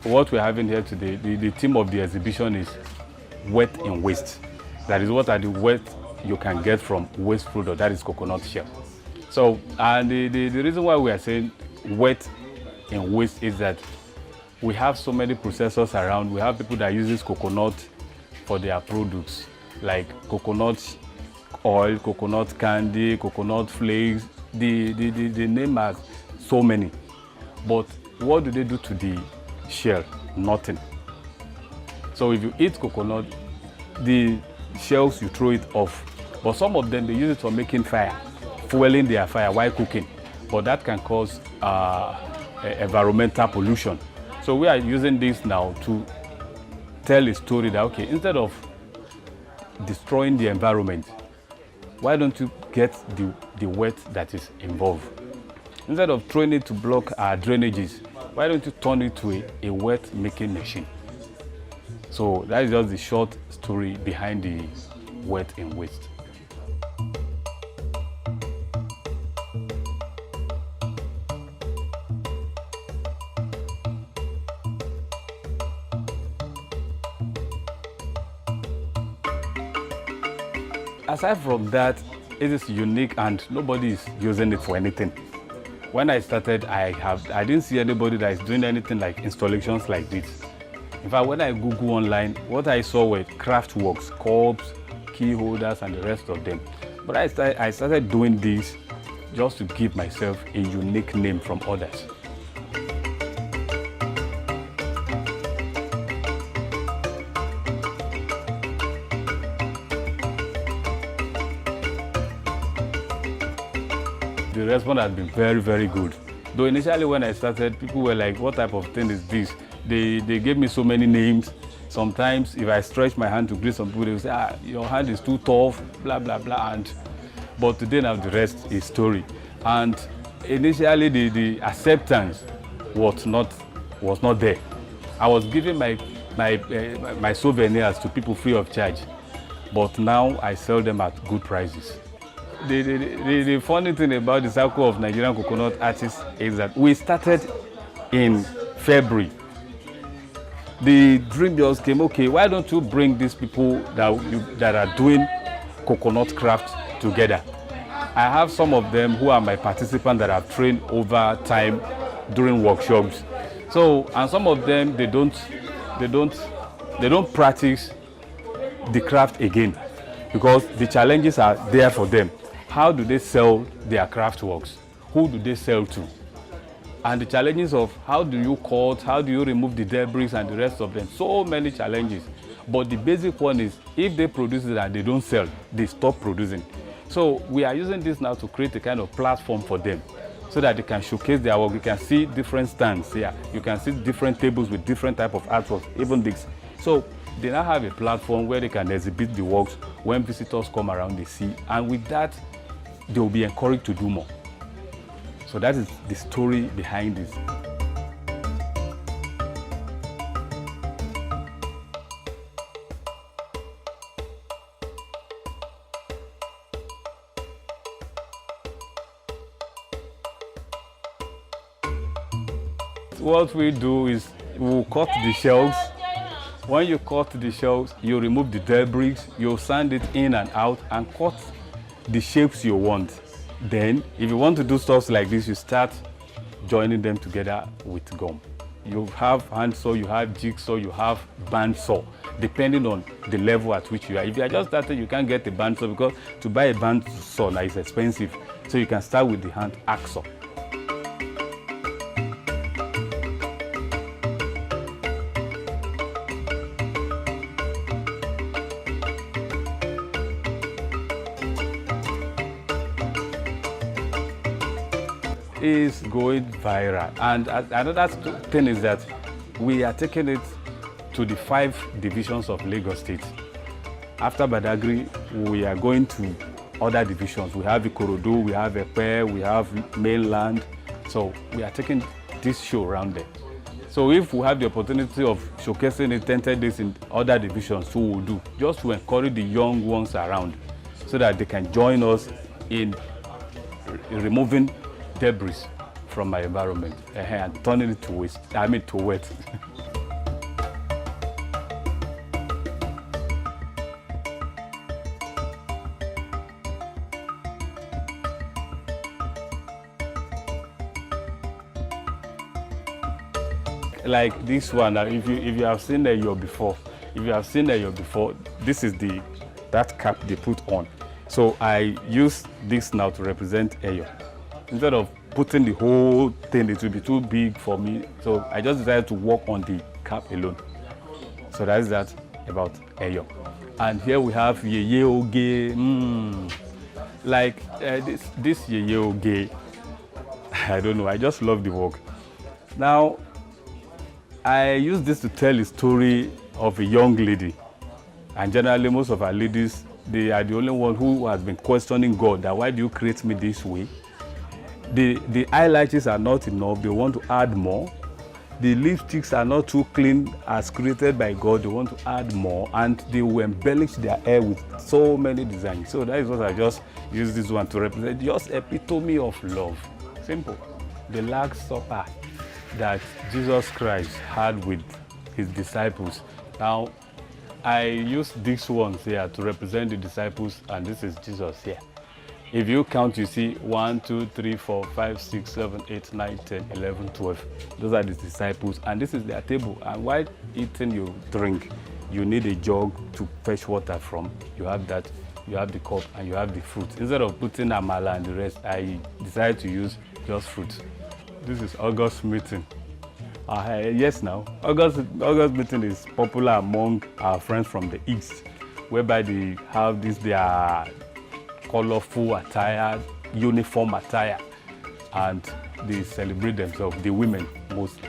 what we're having here today, the theme of the exhibition is wet in waste. That is, what are the waste you can get from waste product, that is coconut shell. So, and the reason why we are saying wet in waste is that we have so many processors around. We have people that use coconut for their products, like coconut oil, coconut candy, coconut flakes. The name has so many. But what do they do to the shell? Nothing. So if you eat coconut, the shells, you throw it off. But some of them, they use it for making fire, fueling their fire while cooking. But that can cause environmental pollution. So we are using this now to tell a story that, okay, instead of destroying the environment, why don't you get the wet that is involved? Instead of throwing it to block our drainages, why don't you turn it to a wet making machine? So that is just the short story behind the wet in waste. Aside from that, it is unique and nobody is using it for anything. When I started, I didn't see anybody that is doing anything like installations like this. In fact, when I Google online, what I saw were craft works, cups, key holders, and the rest of them. But I started doing this just to give myself a unique name from others. The response has been very, very good. Though initially when I started, people were like, what type of thing is this? They gave me so many names. Sometimes if I stretch my hand to greet some people, they will say, your hand is too tough, blah, blah, blah. But today now the rest is story. And initially the acceptance was not there. I was giving my souvenirs to people free of charge. But now I sell them at good prices. The funny thing about the Circle of Nigerian Coconut Artists is that we started in February. The dream just came, okay, why don't you bring these people that are doing coconut craft together? I have some of them who are my participants that I've trained over time during workshops. So, and some of them, they don't practice the craft again because the challenges are there for them. How do they sell their craft works? Who do they sell to? And the challenges of how do you cut, how do you remove the debris and the rest of them. So many challenges. But the basic one is if they produce it and they don't sell, they stop producing. So we are using this now to create a kind of platform for them so that they can showcase their work. You can see different stands here. You can see different tables with different type of artworks, even this. So they now have a platform where they can exhibit the works when visitors come around, they see. And with that, they will be encouraged to do more. So that is the story behind this. What we do is we'll cut the shells. When you cut the shells, you remove the debris, you sand it in and out and cut the shapes you want. Then, if you want to do stuff like this, you start joining them together with gum. You have handsaw, you have jigsaw, you have bandsaw, depending on the level at which you are. If you are just starting, you can't get a bandsaw because to buy a bandsaw now is expensive. So you can start with the hand axe saw. Is going viral, and another thing is that we are taking it to the 5 divisions of Lagos State. After Badagry, we are going to other divisions. We have Ikorodu, we have Epe, we have Mainland. So we are taking this show around there. So if we have the opportunity of showcasing it 10 days in other divisions, so we'll do, just to encourage the young ones around so that they can join us in removing debris from my environment and turning it to waste, to wet. like this one. If you have seen Eyo before, this is that cap they put on. So I use this now to represent Eyo. Instead of putting the whole thing, it will be too big for me. So I just decided to work on the cap alone. So that is that about Eyo. And here we have Yeye Oge. Like this Yeye Oge, I don't know, I just love the work. Now, I use this to tell a story of a young lady. And generally, most of our ladies, they are the only one who has been questioning God, that why do you create me this way? The eyelashes are not enough, they want to add more. The lipsticks are not too clean as created by God, they want to add more, and they will embellish their hair with so many designs. So that is what I just use this one to represent, just epitome of love. Simple. The Last Supper that Jesus Christ had with his disciples. Now, I use these ones here to represent the disciples, and this is Jesus here. If you count, you see 1, 2, 3, 4, 5, 6, 7, 8, 9, 10, 11, 12. Those are the disciples, and this is their table. And while eating your drink, you need a jug to fetch water from. You have that, you have the cup, and you have the fruit. Instead of putting amala and the rest, I decided to use just fruit. This is August meeting. Yes, now August meeting is popular among our friends from the East, whereby they have their colorful attire, uniform attire, and they celebrate themselves, the women mostly.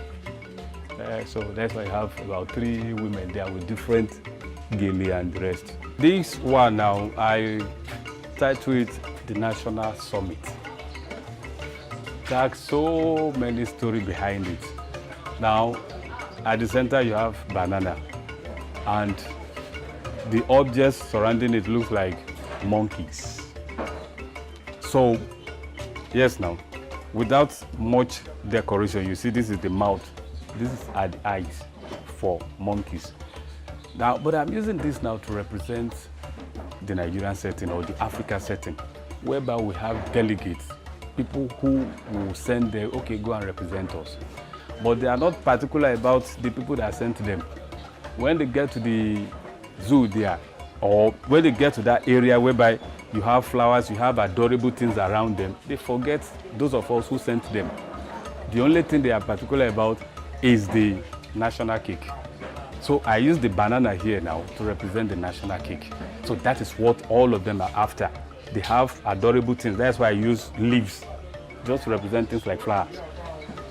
So that's why I have about 3 women there with different gele and the rest. This one now, I titled it the National Summit. There's so many stories behind it. Now, at the center you have banana, and the objects surrounding it look like monkeys. So, yes, now, without much decoration, you see this is the mouth, this are the eyes for monkeys. Now, but I'm using this now to represent the Nigerian setting or the Africa setting, whereby we have delegates, people who will send them, okay, go and represent us. But they are not particular about the people that sent them. When they get to the zoo there, or when they get to that area whereby you have flowers, you have adorable things around them, they forget those of us who sent them. The only thing they are particular about is the national cake. So I use the banana here now to represent the national cake. So that is what all of them are after. They have adorable things. That's why I use leaves, just to represent things like flowers.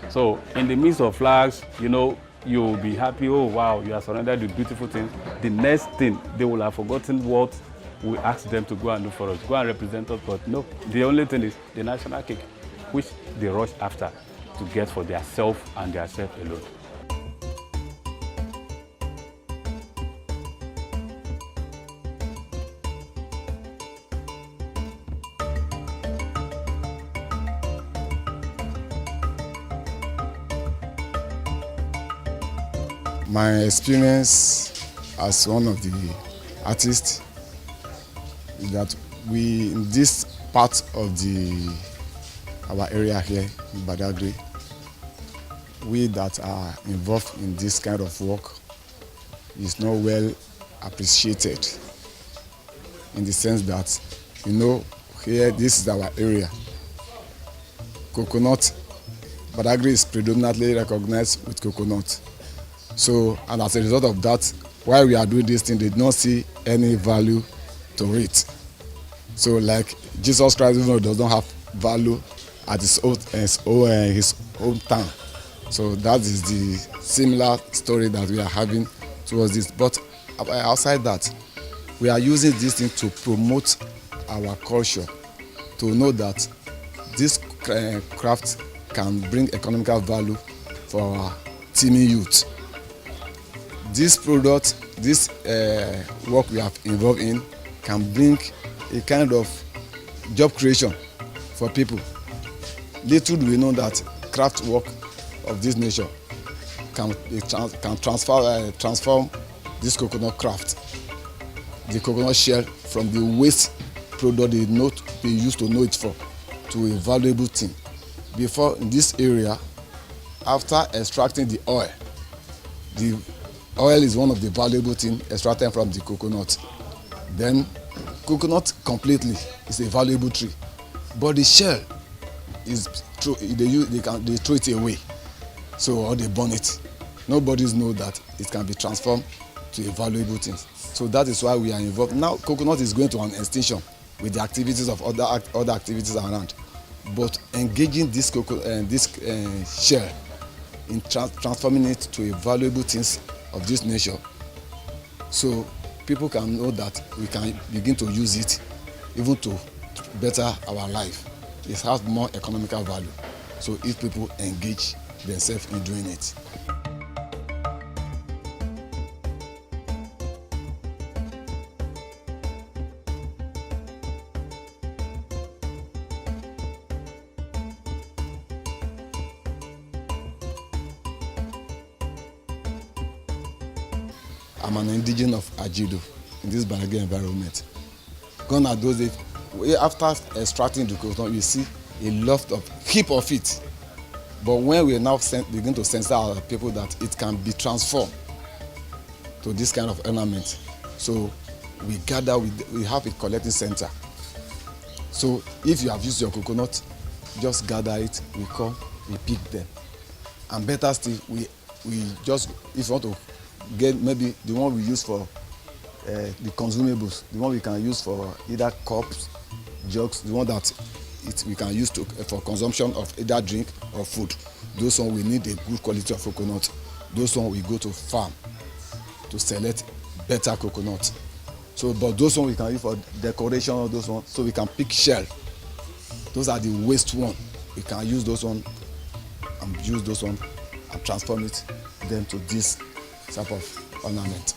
So in the midst of flowers, you know, you'll be happy, oh wow, you are surrounded with beautiful things. The next thing, they will have forgotten what we asked them to go and do for us, go and represent us, but no, the only thing is the national cake, which they rush after to get for their self and their self alone. My experience as one of the artists is that we, in this part of our area here in Badagry, we that are involved in this kind of work is not well appreciated, in the sense that, you know, here this is our area. Coconut, Badagry is predominantly recognized with coconut. So, and as a result of that, while we are doing this thing, they don't see any value to it. So, like Jesus Christ, even though does not have value at his own time. So that is the similar story that we are having towards this. But outside that, we are using this thing to promote our culture, to know that this craft can bring economical value for our teeming youth. This product, this work we have involved in, can bring a kind of job creation for people. Little do we know that craft work of this nature can transform this coconut craft, the coconut shell, from the waste product they used to know it for, to a valuable thing. Before, in this area, after extracting the oil, The oil is one of the valuable things extracted from the coconut. Then coconut completely is a valuable tree, but the shell is they throw it away, so or they burn it. Nobody knows that it can be transformed to a valuable thing. So that is why we are involved. Now coconut is going to an extinction with the activities of other activities around. But engaging this shell in transforming it to a valuable things of this nature, so people can know that we can begin to use it even to better our life. It has more economical value. So if people engage themselves in doing it. I'm an indigenous of Ajido in this Barage environment. Gone are those days, after extracting the coconut, you see a lot of heap of it. But when we now begin to censor our people that it can be transformed to this kind of ornament, so we gather, we have a collecting center. So if you have used your coconut, just gather it, we come, we pick them. And better still, we just, if you want to get maybe the one we use for the consumables, the one we can use for either cups, jugs, the one that we can use for consumption of either drink or food. Those one we need a good quality of coconut. Those one we go to farm to select better coconut. So, but those one we can use for decoration or those ones, so we can pick shell. Those are the waste one. We can use those one and use those one and transform them to this type of ornament.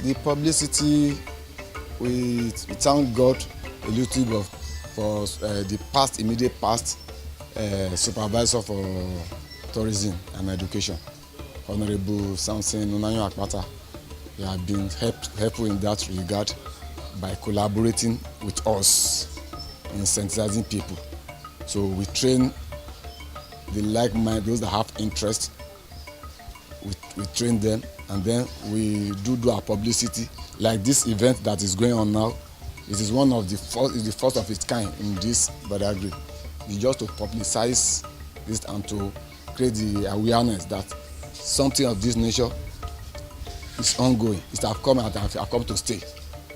The publicity, we thank God a little bit for the immediate past supervisor for tourism and education, Honorable Samson Onayo Akpata. He has been helpful in that regard by collaborating with us in sensitizing people. So we train the like-minded, those that have interest, we train them, and then we do our publicity. Like this event that is going on now, it is one of the first of its kind in this Badagry. It's just to publicize this and to create the awareness that something of this nature is ongoing. It has come and has come to stay.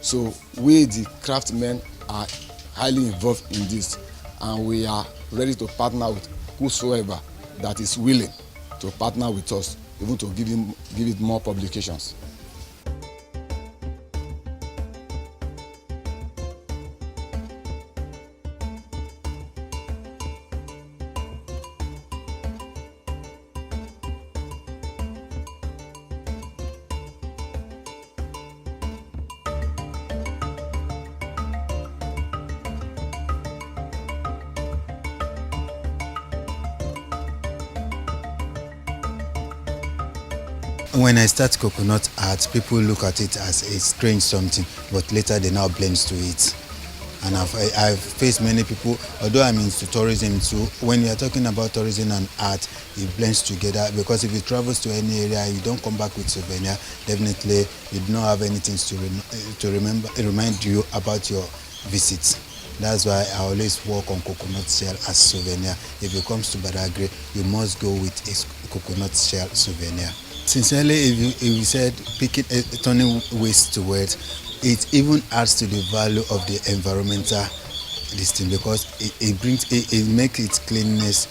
So we, the craftsmen, are highly involved in this, and we are ready to partner with whosoever that is willing to partner with us, even to give it more publications. When I start coconut art, people look at it as a strange something, but later they now blend to it. And I've faced many people, although I'm into tourism too, when you're talking about tourism and art, it blends together, because if you travel to any area, you don't come back with souvenir, definitely you do not have anything to remind you about your visit. That's why I always work on coconut shell as souvenir. If it comes to Badagry, you must go with a coconut shell souvenir. Sincerely, if you said turning waste to wealth, it even adds to the value of the environmental this thing, because it makes its cleanness,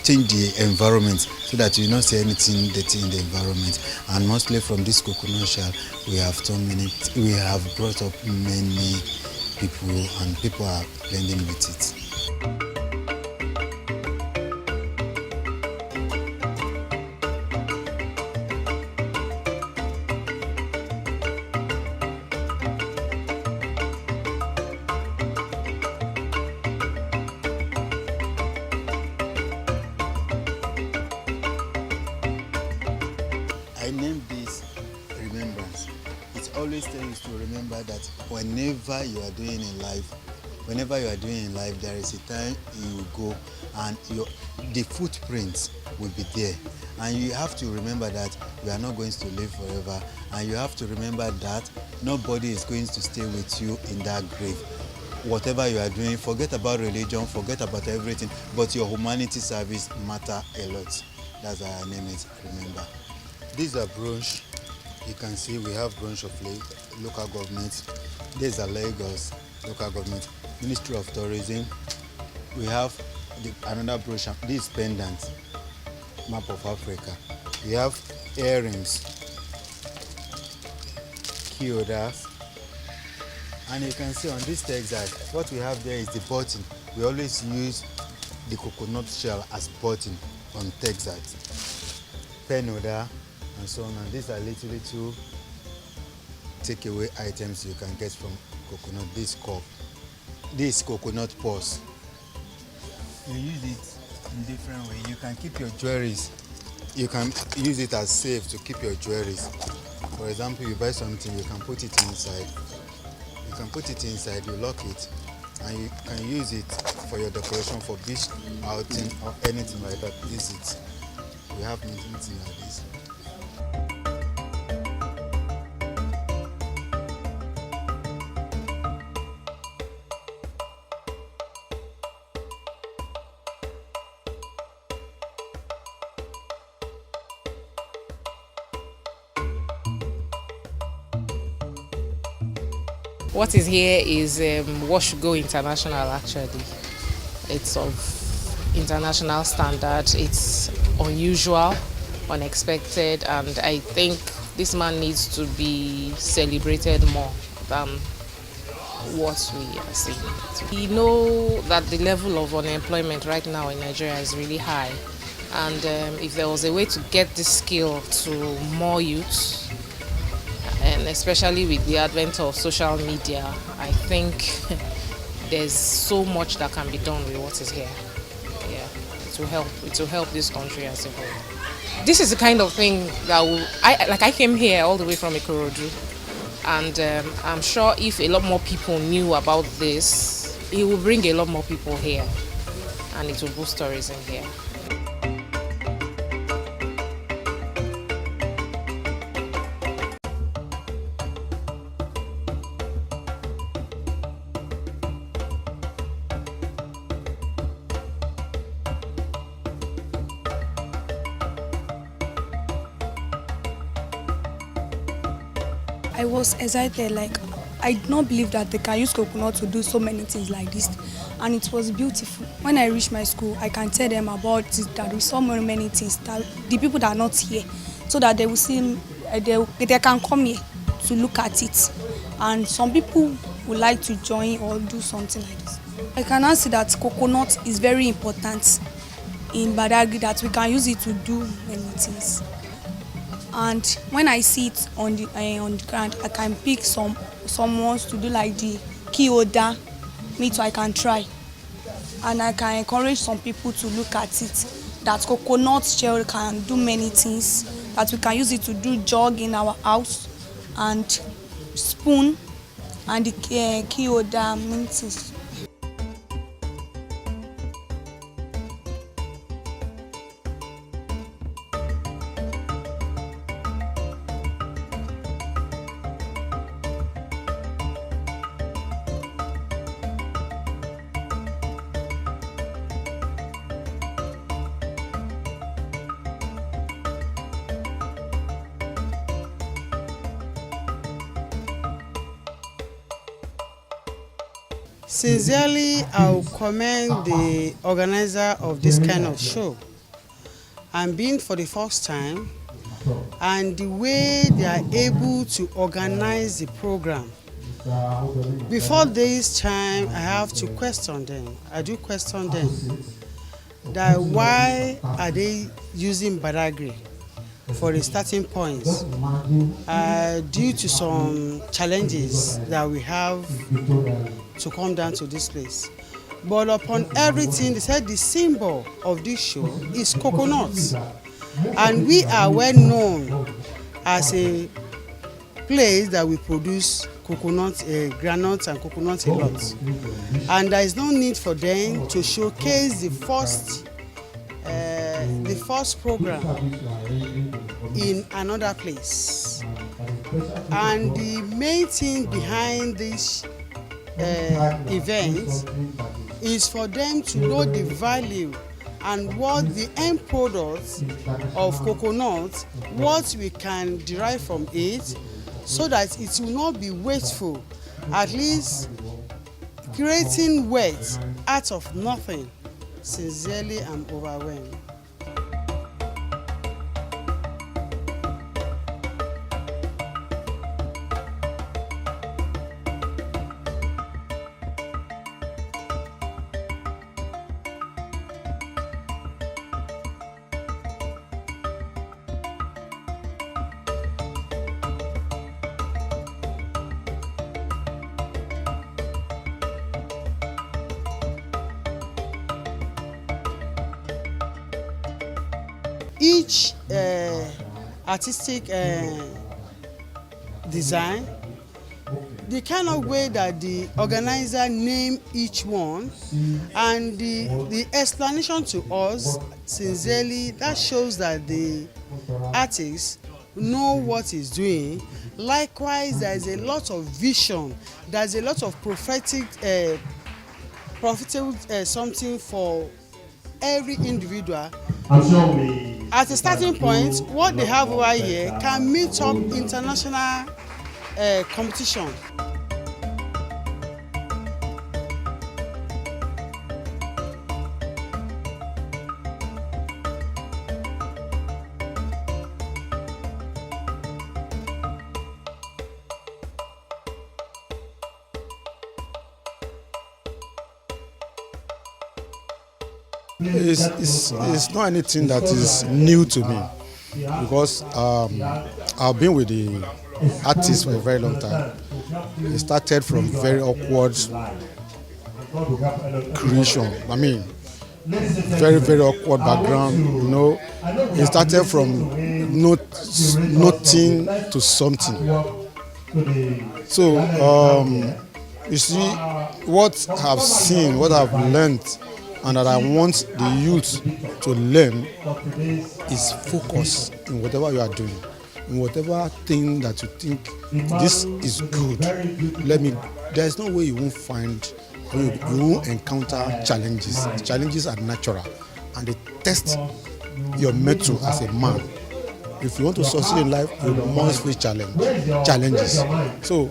change the environment so that you don't see anything dirty in the environment. And mostly from this coconut shell, we have brought up many people, and people are blending with it. I named this remembrance. It always tells you to remember that whenever you are doing in life, there is a time you will go and the footprints will be there. And you have to remember that you are not going to live forever. And you have to remember that nobody is going to stay with you in that grave. Whatever you are doing, forget about religion, forget about everything, but your humanity service matter a lot. That's why I name it Remember. These are brooch. You can see we have brooch of local government. These are Lagos local government, Ministry of Tourism. We have another brooch. This pendant, map of Africa. We have earrings, key holders. And you can see on this textile, what we have there is the button. We always use the coconut shell as button on textiles. Pen holder and so on. And these are little takeaway items you can get from coconut. This cup, this coconut purse. You use it in different ways. You can keep your jewelries. You can use it as safe to keep your jewelries. For example, you buy something, you can put it inside. You lock it, and you can use it for your decoration for beach outing or anything like that. Use it. We have meetings like this. What is here is Wash Go International actually. It's of international standard. It's unusual, unexpected, and I think this man needs to be celebrated more than what we are seeing. We know that the level of unemployment right now in Nigeria is really high, and if there was a way to get this skill to more youth, and especially with the advent of social media, I think there's so much that can be done with what is here. Yeah, it will help this country as a whole. This is the kind of thing that I came here all the way from Ikorodu, and I'm sure if a lot more people knew about this, it will bring a lot more people here, and it will boost tourism here. I was excited, I did not believe that they can use coconut to do so many things like this, and it was beautiful. When I reach my school, I can tell them about it, that we saw many things, that the people that are not here, so that they will see, they can come here to look at it, and some people would like to join or do something like this. I can now see that coconut is very important in Badagry, that we can use it to do many things. And when I see it on the ground, I can pick some ones to do like the key holder. Me too, I can try. And I can encourage some people to look at it, that coconut shell can do many things, that we can use it to do jug in our house, and spoon, and the key holder, many things. Sincerely, I will commend the organizer of this kind of show, and being for the first time, and the way they are able to organize the program. Before this time, I have to question them. I do question them that why are they using Badagry for the starting points, due to some challenges that we have to come down to this place. But upon everything, they said the symbol of this show is coconuts, and we are well known as a place that we produce coconut, groundnut and coconut a lot. And there is no need for them to showcase the first program in another place. And the main thing behind this event is for them to know the value and what the end product of coconut, what we can derive from it, so that it will not be wasteful, at least creating wealth out of nothing. Sincerely, I'm overwhelmed. Each artistic design, the kind of way that the organizer name each one, and the explanation to us, sincerely, that shows that the artist know what he's doing. Likewise, there is a lot of vision, there's a lot of profitable something for every individual. At a starting point, what they have over here can meet up international competition. It's not anything that is new to me, because I've been with the artists for a very long time. It started from very awkward creation. I mean, very, very awkward background, you know. It started from nothing to something. So, you see, what I've seen, what I've learned, and that I want the youth to learn is focus in whatever you are doing, in whatever thing that you think this is good. There is no way you won't find, you won't encounter challenges. Challenges are natural, and they test your mettle as a man. If you want to succeed in life, you must face challenges. So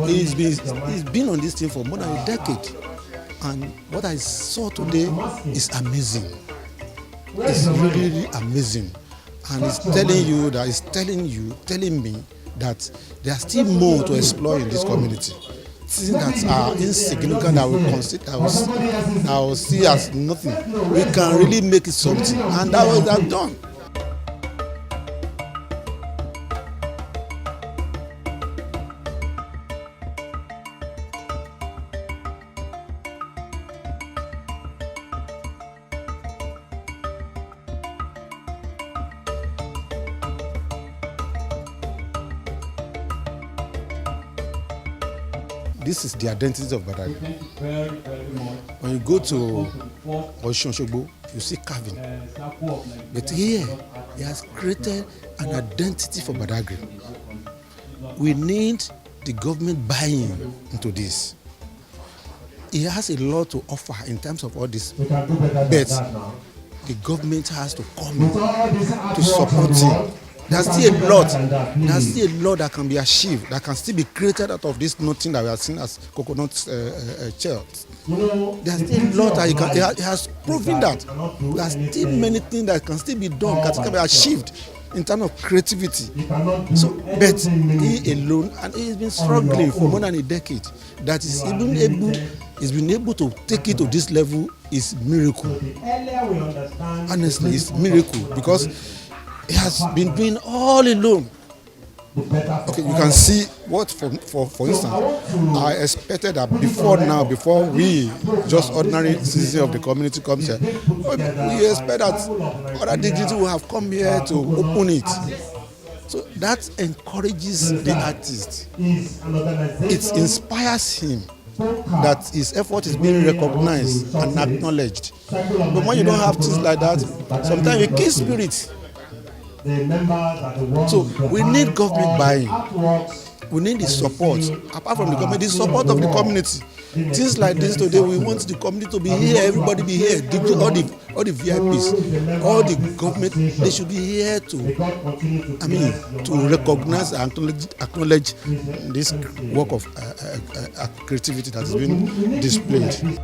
he's been on this thing for more than a decade. And what I saw today is amazing. It's really, really amazing. And it's telling me that there's still more to explore in this community. Things that are insignificant that I will see as nothing. We can really make it something. And that was that done. This is the identity of Badagry. When you go to Osun-Osogbo, you see carving. But here, he has created an identity for Badagry. We need the government buying into this. He has a lot to offer in terms of all this, but the government has to come in to support him. There's still a lot that can be achieved, that can still be created out of this nothing that we are seeing as coconut shells. There's still a lot that he has proven that. There's still many things that can still be done, that can be achieved in terms of creativity. So, but he alone, and he's been struggling for more than a decade. That is he's been able to take it to this level is miracle. Honestly, it's miracle, because he has been doing all alone. Okay, you can see what, for instance, I expected that before we just ordinary citizens of the community comes here, we expect that other dignitaries will have come here to open it. So that encourages the artist. It inspires him that his effort is being recognized and acknowledged. But when you don't have things like that, sometimes you kill spirit. So we need government buy-in. We need the support. Apart from the government, the support of the community. Things like this today, we want the community to be here, everybody be here, all the VIPs, all the government, they should be here to recognize and acknowledge this work of creativity that has been displayed.